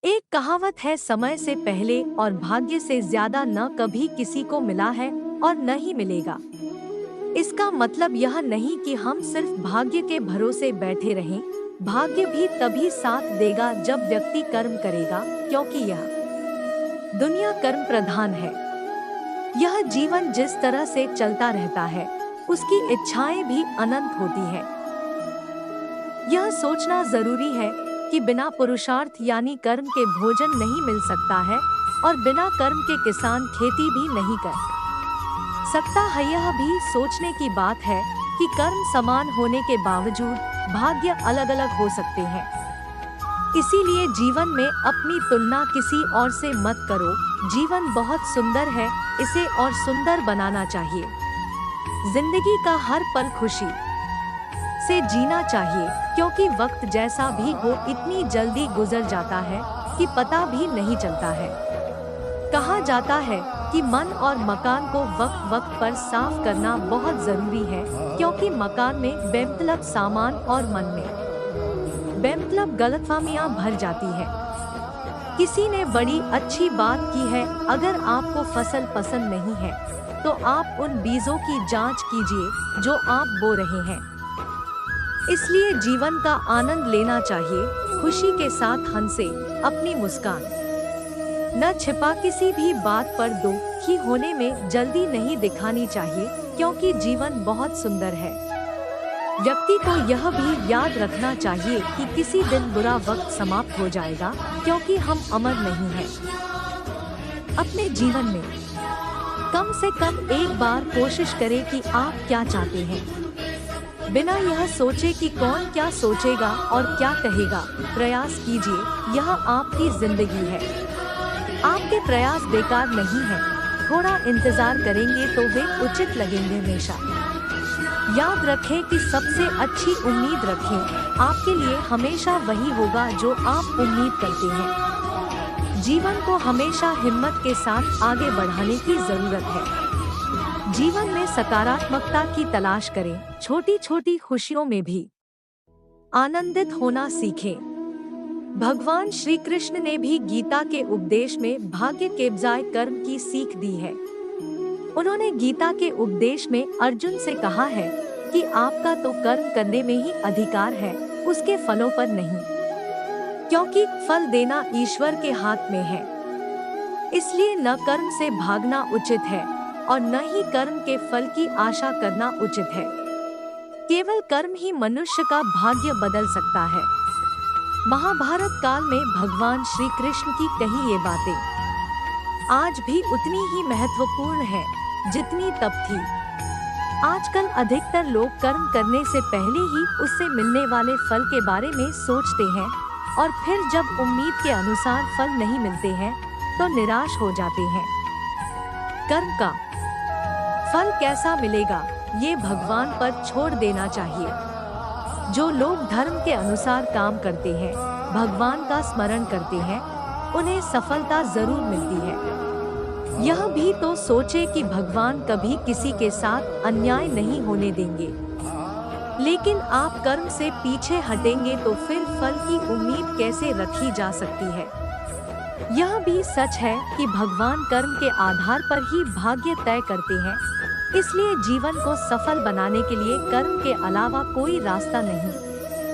एक कहावत है, समय से पहले और भाग्य से ज्यादा न कभी किसी को मिला है और न ही मिलेगा। इसका मतलब यह नहीं कि हम सिर्फ भाग्य के भरोसे बैठे रहें। भाग्य भी तभी साथ देगा जब व्यक्ति कर्म करेगा, क्योंकि यह दुनिया कर्म प्रधान है। यह जीवन जिस तरह से चलता रहता है, उसकी इच्छाएं भी अनंत होती है। यह सोचना जरूरी है कि बिना पुरुषार्थ यानी कर्म के भोजन नहीं मिल सकता है और बिना कर्म के किसान खेती भी नहीं कर सकता है। यह भी सोचने की बात है कि कर्म समान होने के बावजूद भाग्य अलग अलग हो सकते हैं। इसीलिए जीवन में अपनी तुलना किसी और से मत करो। जीवन बहुत सुंदर है, इसे और सुंदर बनाना चाहिए। जिंदगी का हर पल खुशी से जीना चाहिए, क्योंकि वक्त जैसा भी हो इतनी जल्दी गुजर जाता है कि पता भी नहीं चलता है। कहा जाता है कि मन और मकान को वक्त वक्त पर साफ करना बहुत जरूरी है, क्योंकि मकान में बेमतलब सामान और मन में बेमतलब गलतफहमियां भर जाती है। किसी ने बड़ी अच्छी बात की है, अगर आपको फसल पसंद नहीं है तो आप उन बीजों की जांच कीजिए जो आप बो रहे हैं। इसलिए जीवन का आनंद लेना चाहिए, खुशी के साथ हंसे, अपनी मुस्कान न छिपा किसी भी बात पर दुखी होने में जल्दी नहीं दिखानी चाहिए, क्योंकि जीवन बहुत सुंदर है। व्यक्ति को यह भी याद रखना चाहिए कि किसी दिन बुरा वक्त समाप्त हो जाएगा, क्योंकि हम अमर नहीं हैं। अपने जीवन में कम से कम एक बार कोशिश करें कि आप क्या चाहते हैं, बिना यह सोचे कि कौन क्या सोचेगा और क्या कहेगा। प्रयास कीजिए, यह आपकी जिंदगी है। आपके प्रयास बेकार नहीं हैं। थोड़ा इंतजार करेंगे तो वे उचित लगेंगे हमेशा। याद रखें कि सबसे अच्छी उम्मीद रखें, आपके लिए हमेशा वही होगा जो आप उम्मीद करते हैं। जीवन को हमेशा हिम्मत के साथ आगे बढ़ाने की जरूरत है। जीवन में सकारात्मकता की तलाश करें, छोटी छोटी खुशियों में भी आनंदित होना सीखें। भगवान श्री कृष्ण ने भी गीता के उपदेश में भाग्य के बजाय कर्म की सीख दी है। उन्होंने गीता के उपदेश में अर्जुन से कहा है कि आपका तो कर्म करने में ही अधिकार है, उसके फलों पर नहीं, क्योंकि फल देना ईश्वर के हाथ में है। इसलिए न कर्म से भागना उचित है और न ही कर्म के फल की आशा करना उचित है। केवल कर्म ही मनुष्य का भाग्य बदल सकता है। महाभारत काल में भगवान श्री कृष्ण की कही ये बातें आज भी उतनी ही महत्वपूर्ण है जितनी तब थी। आजकल अधिकतर लोग कर्म करने से पहले ही उससे मिलने वाले फल के बारे में सोचते हैं और फिर जब उम्मीद के अनुसार फल नहीं मिलते हैं तो निराश हो जाते हैं। कर्म का फल कैसा मिलेगा, ये भगवान पर छोड़ देना चाहिए। जो लोग धर्म के अनुसार काम करते हैं, भगवान का स्मरण करते हैं, उन्हें सफलता जरूर मिलती है। यह भी तो सोचे कि भगवान कभी किसी के साथ अन्याय नहीं होने देंगे। लेकिन आप कर्म से पीछे हटेंगे तो फिर फल की उम्मीद कैसे रखी जा सकती है। यह भी सच है कि भगवान कर्म के आधार पर ही भाग्य तय करते हैं। इसलिए जीवन को सफल बनाने के लिए कर्म के अलावा कोई रास्ता नहीं।